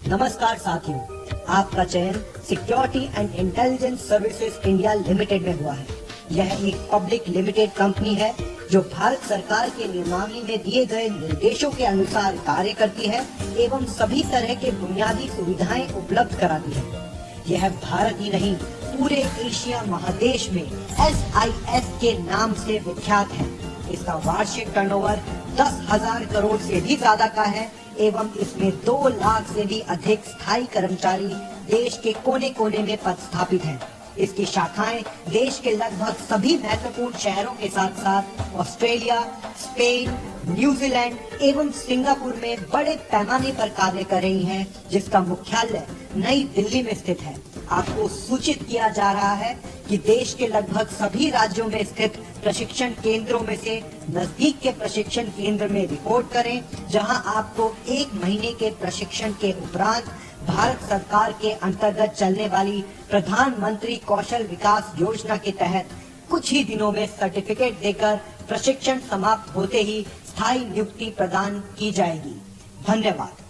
नमस्कार साथियों, आपका चयन security and intelligence services India limited में हुआ है। यह एक पब्लिक लिमिटेड कंपनी है जो भारत सरकार के नियमावली में दिए गए निर्देशों के अनुसार कार्य करती है एवं सभी तरह के बुनियादी सुविधाएं उपलब्ध कराती है। यह भारत ही नहीं, पूरे एशिया महादेश में SIS के नाम से विख्यात है। इसका वार्षिक टर्नओवर 10,000 करोड़ से भी ज्यादा का है एवं इसमें 2 लाख से भी अधिक स्थायी कर्मचारी देश के कोने कोने में पदस्थापित हैं। इसकी शाखाएं देश के लगभग सभी महत्वपूर्ण शहरों के साथ साथ ऑस्ट्रेलिया, स्पेन, न्यूजीलैंड एवं सिंगापुर में बड़े पैमाने पर कार्य कर रही हैं, जिसका मुख्यालय नई दिल्ली में स्थित है। आपको सूचित किया जा रहा है कि देश के लगभग सभी राज्यों में स्थित प्रशिक्षण केंद्रों में से नजदीक के प्रशिक्षण केंद्र में रिपोर्ट करें, जहां आपको 1 महीने के प्रशिक्षण के उपरांत भारत सरकार के अंतर्गत चलने वाली प्रधानमंत्री कौशल विकास योजना के तहत कुछ ही दिनों में सर्टिफिकेट देकर प्रशिक्षण समाप्त होते ही स्थायी नियुक्ति प्रदान की जाएगी। धन्यवाद।